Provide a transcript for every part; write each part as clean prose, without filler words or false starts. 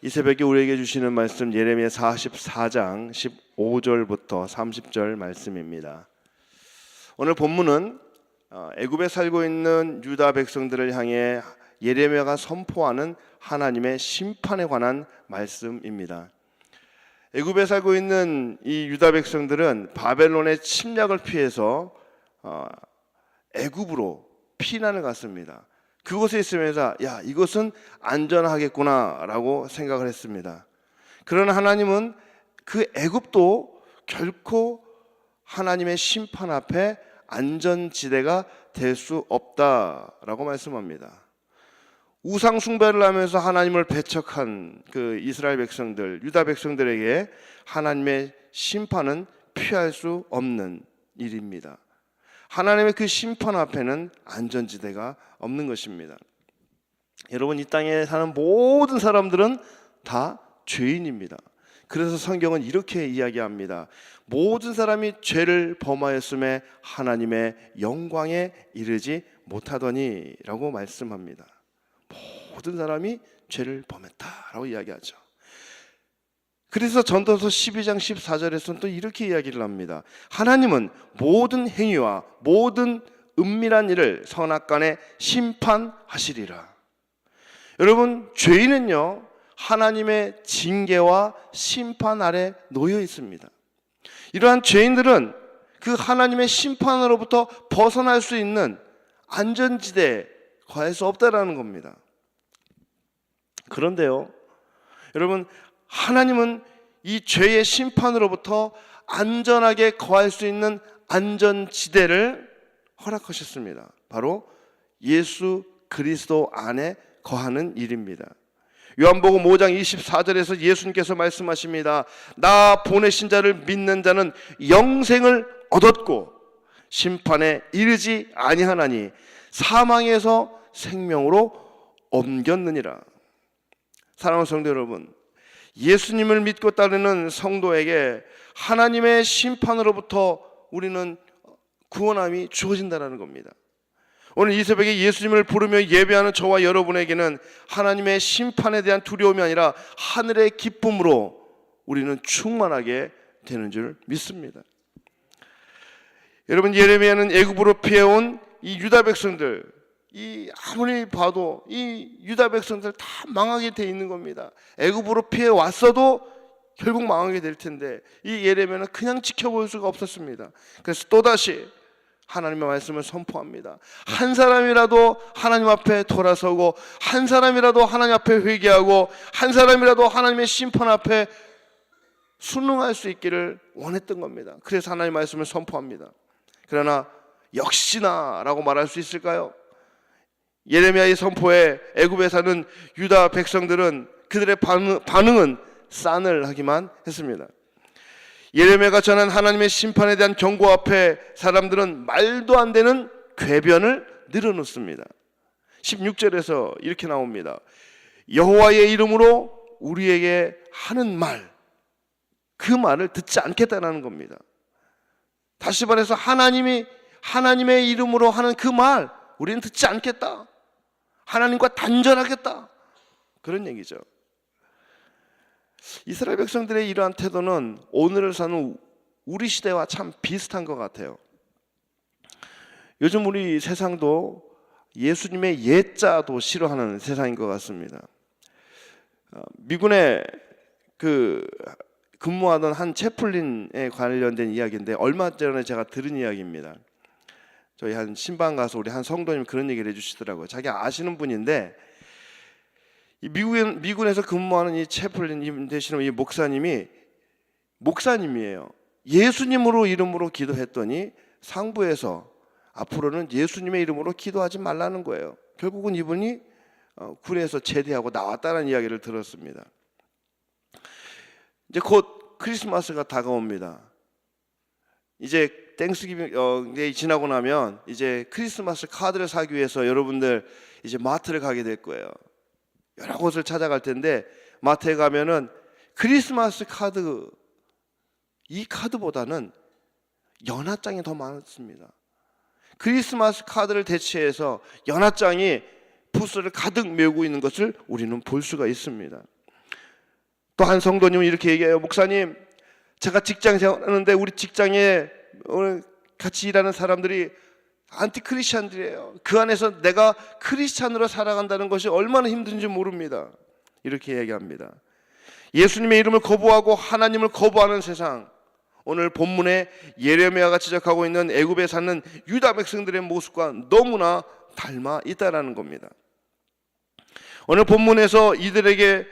이 새벽에 우리에게 주시는 말씀 예레미야 44장 15절부터 30절 말씀입니다. 오늘 본문은 애굽에 살고 있는 유다 백성들을 향해 예레미야가 선포하는 하나님의 심판에 관한 말씀입니다. 애굽에 살고 있는 이 유다 백성들은 바벨론의 침략을 피해서 애굽으로 피난을 갔습니다. 그곳에 있으면서 이것은 안전하겠구나 라고 생각을 했습니다. 그러나 하나님은 그 애굽도 결코 하나님의 심판 앞에 안전지대가 될 수 없다라고 말씀합니다. 우상 숭배를 하면서 하나님을 배척한 그 이스라엘 백성들, 유다 백성들에게 하나님의 심판은 피할 수 없는 일입니다. 하나님의 그 심판 앞에는 안전지대가 없는 것입니다. 여러분, 이 땅에 사는 모든 사람들은 다 죄인입니다. 그래서 성경은 이렇게 이야기합니다. 모든 사람이 죄를 범하였음에 하나님의 영광에 이르지 못하더니 라고 말씀합니다. 모든 사람이 죄를 범했다라고 이야기하죠. 그래서 전도서 12장 14절에서는 또 이렇게 이야기를 합니다. 하나님은 모든 행위와 모든 은밀한 일을 선악간에 심판하시리라. 여러분, 죄인은요 하나님의 징계와 심판 아래 놓여 있습니다. 이러한 죄인들은 그 하나님의 심판으로부터 벗어날 수 있는 안전지대에 거할 수 없다라는 겁니다. 그런데요, 여러분, 하나님은 이 죄의 심판으로부터 안전하게 거할 수 있는 안전지대를 허락하셨습니다. 바로 예수 그리스도 안에 거하는 일입니다. 요한복음 5장 24절에서 예수님께서 말씀하십니다. 나 보내신 자를 믿는 자는 영생을 얻었고 심판에 이르지 아니하나니 사망에서 생명으로 옮겼느니라. 사랑하는 성도 여러분, 예수님을 믿고 따르는 성도에게 하나님의 심판으로부터 우리는 구원함이 주어진다는 겁니다. 오늘 이 새벽에 예수님을 부르며 예배하는 저와 여러분에게는 하나님의 심판에 대한 두려움이 아니라 하늘의 기쁨으로 우리는 충만하게 되는 줄 믿습니다. 여러분, 예레미야는 애굽으로 피해온 이 유다 백성들, 아무리 봐도 이 유다 백성들 다 망하게 돼 있는 겁니다. 애굽으로 피해 왔어도 결국 망하게 될 텐데 이 예레미야는 그냥 지켜볼 수가 없었습니다. 그래서 또다시 하나님의 말씀을 선포합니다. 한 사람이라도 하나님 앞에 돌아서고 한 사람이라도 하나님 앞에 회개하고 한 사람이라도 하나님의 심판 앞에 순응할 수 있기를 원했던 겁니다. 그래서 하나님의 말씀을 선포합니다. 그러나 역시나 라고 말할 수 있을까요? 예레미야의 선포에 애굽에 사는 유다 백성들은 그들의 반응은 싸늘하기만 했습니다. 예레미야가 전한 하나님의 심판에 대한 경고 앞에 사람들은 말도 안 되는 궤변을 늘어놓습니다. 16절에서 이렇게 나옵니다. 여호와의 이름으로 우리에게 하는 말, 그 말을 듣지 않겠다는 겁니다. 다시 말해서 하나님의 이름으로 하는 그 말 우리는 듣지 않겠다. 하나님과 단절하겠다. 그런 얘기죠. 이스라엘 백성들의 이러한 태도는 오늘을 사는 우리 시대와 참 비슷한 것 같아요. 요즘 우리 세상도 예수님의 예자도 싫어하는 세상인 것 같습니다. 미군에 근무하던 한 채플린에 관련된 이야기인데 얼마 전에 제가 들은 이야기입니다. 저희 한 신방 가서 우리 한 성도님 그런 얘기를 해주시더라고요. 자기 아시는 분인데 이 미군에서 근무하는 이 채플린 되시는 이 목사님이에요. 예수님으로 이름으로 기도했더니 상부에서 앞으로는 예수님의 이름으로 기도하지 말라는 거예요. 결국은 이분이 군에서 제대하고 나왔다는 이야기를 들었습니다. 이제 곧 크리스마스가 다가옵니다. 이제 땡스기빙이 지나고 나면 이제 크리스마스 카드를 사기 위해서 여러분들 이제 마트를 가게 될 거예요. 여러 곳을 찾아갈 텐데 마트에 가면은 크리스마스 카드, 이 카드보다는 연하장이 더 많습니다. 크리스마스 카드를 대체해서 연하장이 부스를 가득 메우고 있는 것을 우리는 볼 수가 있습니다. 또 한 성도님은 이렇게 얘기해요. 목사님, 제가 직장 생활하는데 우리 직장에 오늘 같이 일하는 사람들이 안티크리스찬들이에요. 그 안에서 내가 크리스찬으로 살아간다는 것이 얼마나 힘든지 모릅니다. 이렇게 얘기합니다. 예수님의 이름을 거부하고 하나님을 거부하는 세상, 오늘 본문에 예레미야가 지적하고 있는 애굽에 사는 유다 백성들의 모습과 너무나 닮아 있다라는 겁니다. 오늘 본문에서 이들이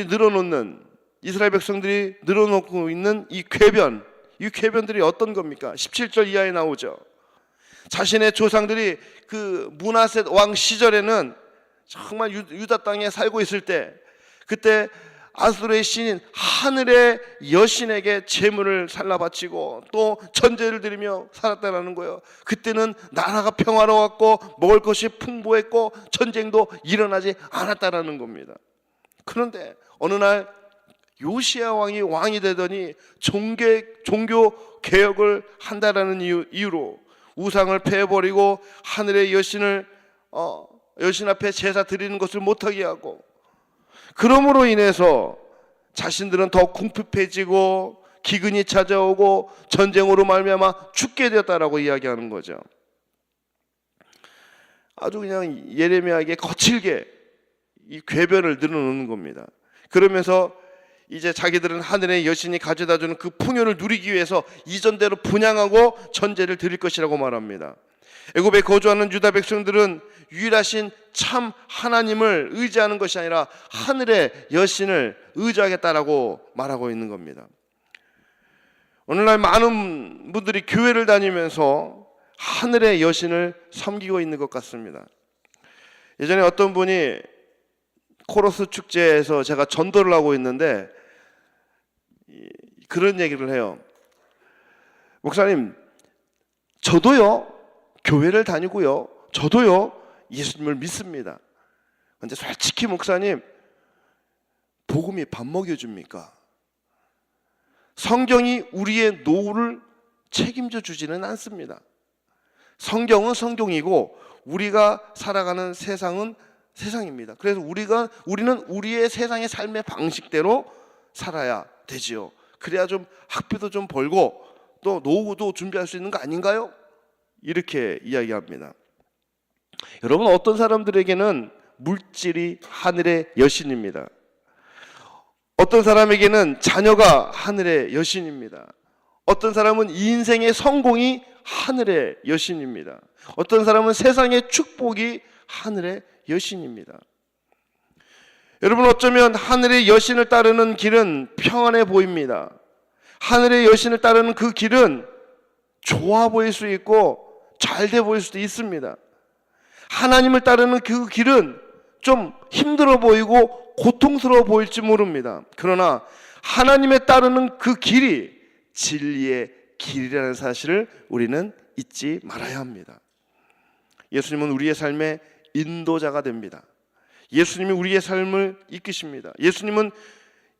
늘어놓는, 이스라엘 백성들이 늘어놓고 있는 이 궤변들이 어떤 겁니까? 17절 이하에 나오죠. 자신의 조상들이 그 므낫셋 왕 시절에는 정말 유다 땅에 살고 있을 때, 그때 아수르의 신인 하늘의 여신에게 제물을 살라 바치고 또 전제를 드리며 살았다는 거예요. 그때는 나라가 평화로웠고 먹을 것이 풍부했고 전쟁도 일어나지 않았다라는 겁니다. 그런데 어느 날 요시야 왕이 되더니 종교 개혁을 한다라는 이유로 우상을 패버리고 하늘의 여신 앞에 제사 드리는 것을 못하게 하고, 그러므로 인해서 자신들은 더 궁핍해지고 기근이 찾아오고 전쟁으로 말미암아 죽게 되었다라고 이야기하는 거죠. 아주 그냥 예레미야에게 거칠게 이 궤변을 늘어놓는 겁니다. 그러면서 이제 자기들은 하늘의 여신이 가져다주는 그 풍요를 누리기 위해서 이전대로 분향하고 전제를 드릴 것이라고 말합니다. 애굽에 거주하는 유다 백성들은 유일하신 참 하나님을 의지하는 것이 아니라 하늘의 여신을 의지하겠다라고 말하고 있는 겁니다. 오늘날 많은 분들이 교회를 다니면서 하늘의 여신을 섬기고 있는 것 같습니다. 예전에 어떤 분이 코러스 축제에서 제가 전도를 하고 있는데 그런 얘기를 해요. 목사님, 저도요 교회를 다니고요, 저도요 예수님을 믿습니다. 근데 솔직히 목사님, 복음이 밥 먹여줍니까? 성경이 우리의 노후를 책임져 주지는 않습니다. 성경은 성경이고 우리가 살아가는 세상은 세상입니다. 그래서 우리는 우리의 세상의 삶의 방식대로 살아야 되지요. 그래야 좀 학비도 좀 벌고 또 노후도 준비할 수 있는 거 아닌가요? 이렇게 이야기합니다. 여러분, 어떤 사람들에게는 물질이 하늘의 여신입니다. 어떤 사람에게는 자녀가 하늘의 여신입니다. 어떤 사람은 인생의 성공이 하늘의 여신입니다. 어떤 사람은 세상의 축복이 하늘의 여신입니다. 여러분, 어쩌면 하늘의 여신을 따르는 길은 평안해 보입니다. 하늘의 여신을 따르는 그 길은 좋아 보일 수 있고 잘 돼 보일 수도 있습니다. 하나님을 따르는 그 길은 좀 힘들어 보이고 고통스러워 보일지 모릅니다. 그러나 하나님에 따르는 그 길이 진리의 길이라는 사실을 우리는 잊지 말아야 합니다. 예수님은 우리의 삶의 인도자가 됩니다. 예수님이 우리의 삶을 이끄십니다. 예수님은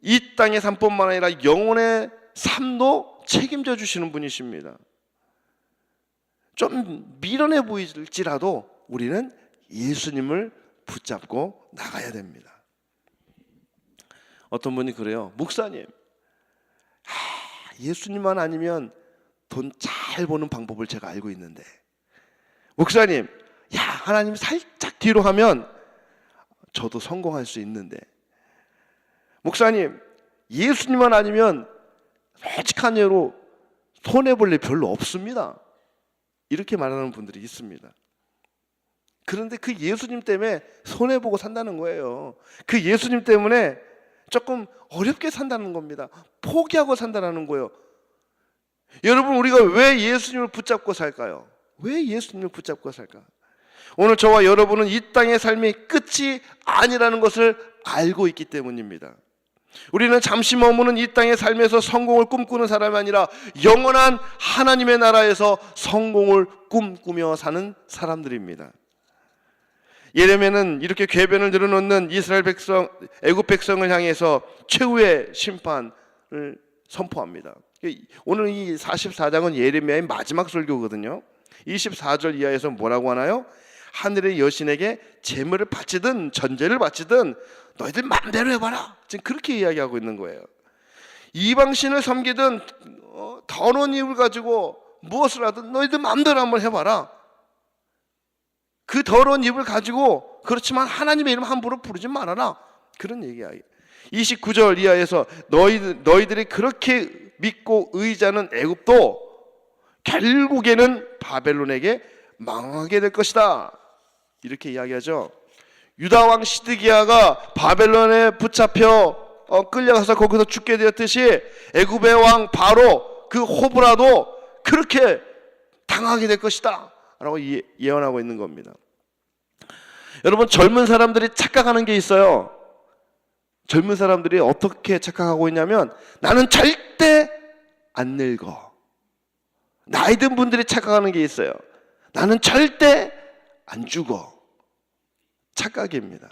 이 땅의 삶뿐만 아니라 영혼의 삶도 책임져 주시는 분이십니다. 좀 미련해 보일지라도 우리는 예수님을 붙잡고 나가야 됩니다. 어떤 분이 그래요. 목사님, 예수님만 아니면 돈 잘 버는 방법을 제가 알고 있는데, 목사님, 하나님 살짝 뒤로 하면 저도 성공할 수 있는데, 목사님, 예수님만 아니면 솔직한 예로 손해볼 일 별로 없습니다. 이렇게 말하는 분들이 있습니다. 그런데 그 예수님 때문에 손해보고 산다는 거예요. 그 예수님 때문에 조금 어렵게 산다는 겁니다. 포기하고 산다는 거예요. 여러분, 우리가 왜 예수님을 붙잡고 살까요? 왜 예수님을 붙잡고 살까? 오늘 저와 여러분은 이 땅의 삶이 끝이 아니라는 것을 알고 있기 때문입니다. 우리는 잠시 머무는 이 땅의 삶에서 성공을 꿈꾸는 사람이 아니라 영원한 하나님의 나라에서 성공을 꿈꾸며 사는 사람들입니다. 예레미야는 이렇게 궤변을 늘어놓는 이스라엘 백성, 애굽 백성을 향해서 최후의 심판을 선포합니다. 오늘 이 44장은 예레미야의 마지막 설교거든요. 24절 이하에서 뭐라고 하나요? 하늘의 여신에게 제물을 바치든 전제를 바치든 너희들 마음대로 해봐라. 지금 그렇게 이야기하고 있는 거예요. 이방신을 섬기든 더러운 입을 가지고 무엇을 하든 너희들 마음대로 한번 해봐라. 그 더러운 입을 가지고 그렇지만 하나님의 이름 함부로 부르지 말아라. 그런 얘기야. 29절 이하에서 너희들이 그렇게 믿고 의지하는 애굽도 결국에는 바벨론에게 망하게 될 것이다. 이렇게 이야기하죠. 유다 왕 시드기야가 바벨론에 붙잡혀 끌려가서 거기서 죽게 되었듯이 애굽의 왕 바로 그 호브라도 그렇게 당하게 될 것이다 라고 예언하고 있는 겁니다. 여러분, 젊은 사람들이 착각하는 게 있어요. 젊은 사람들이 어떻게 착각하고 있냐면 나는 절대 안 늙어. 나이 든 분들이 착각하는 게 있어요. 나는 절대 안 죽어. 착각입니다.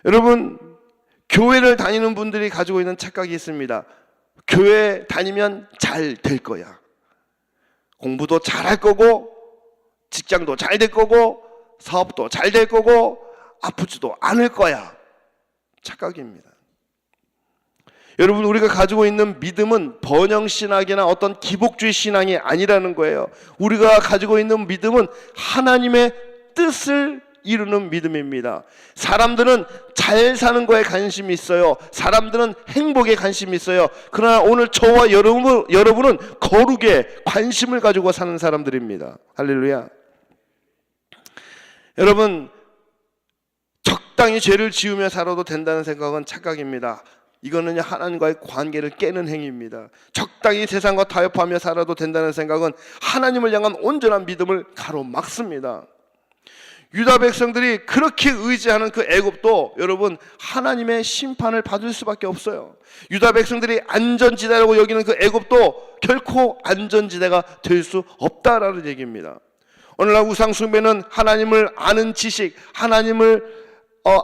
여러분, 교회를 다니는 분들이 가지고 있는 착각이 있습니다. 교회 다니면 잘 될 거야. 공부도 잘할 거고 직장도 잘 될 거고 사업도 잘 될 거고 아프지도 않을 거야. 착각입니다. 여러분, 우리가 가지고 있는 믿음은 번영신학이나 어떤 기복주의 신앙이 아니라는 거예요. 우리가 가지고 있는 믿음은 하나님의 뜻을 이루는 믿음입니다. 사람들은 잘 사는 거에 관심이 있어요. 사람들은 행복에 관심이 있어요. 그러나 오늘 저와 여러분은 거룩에 관심을 가지고 사는 사람들입니다. 할렐루야. 여러분, 적당히 죄를 지으며 살아도 된다는 생각은 착각입니다. 이거는 하나님과의 관계를 깨는 행위입니다. 적당히 세상과 타협하며 살아도 된다는 생각은 하나님을 향한 온전한 믿음을 가로막습니다. 유다 백성들이 그렇게 의지하는 그 애굽도 여러분 하나님의 심판을 받을 수밖에 없어요. 유다 백성들이 안전지대라고 여기는 그 애굽도 결코 안전지대가 될 수 없다라는 얘기입니다. 오늘날 우상숭배는 하나님을 아는 지식, 하나님을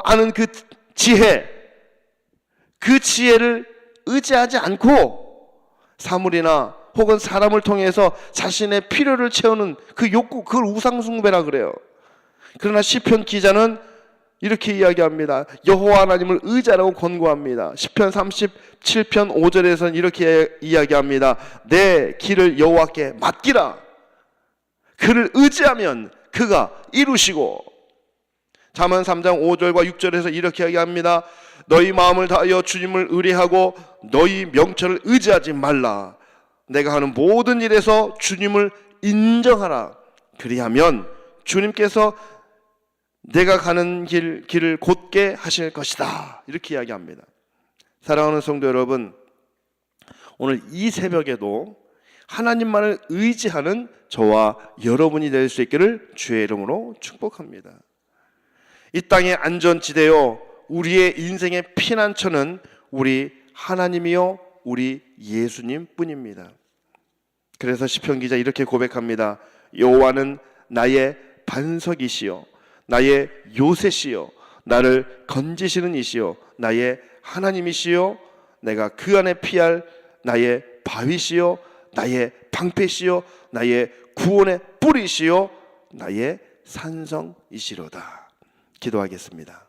아는 그 지혜, 그 지혜를 의지하지 않고 사물이나 혹은 사람을 통해서 자신의 필요를 채우는 그 욕구, 그걸 우상숭배라 그래요. 그러나 시편 기자는 이렇게 이야기합니다. 여호와 하나님을 의지하라고 권고합니다. 시편 37편 5절에서는 이렇게 이야기합니다. 내 길을 여호와께 맡기라. 그를 의지하면 그가 이루시고. 잠언 3장 5절과 6절에서 이렇게 이야기합니다. 너희 마음을 다하여 주님을 의뢰하고 너희 명철을 의지하지 말라. 내가 하는 모든 일에서 주님을 인정하라. 그리하면 주님께서 내가 가는 길을 곧게 하실 것이다. 이렇게 이야기합니다. 사랑하는 성도 여러분, 오늘 이 새벽에도 하나님만을 의지하는 저와 여러분이 될 수 있기를 주의 이름으로 축복합니다. 이 땅의 안전지대요, 우리의 인생의 피난처는 우리 하나님이요 우리 예수님 뿐입니다. 그래서 시편 기자 이렇게 고백합니다. 여호와는 나의 반석이시요 나의 요새시요 나를 건지시는 이시요 나의 하나님이시요 내가 그 안에 피할 나의 바위시요 나의 방패시요 나의 구원의 뿌리시요 나의 산성이시로다. 기도하겠습니다.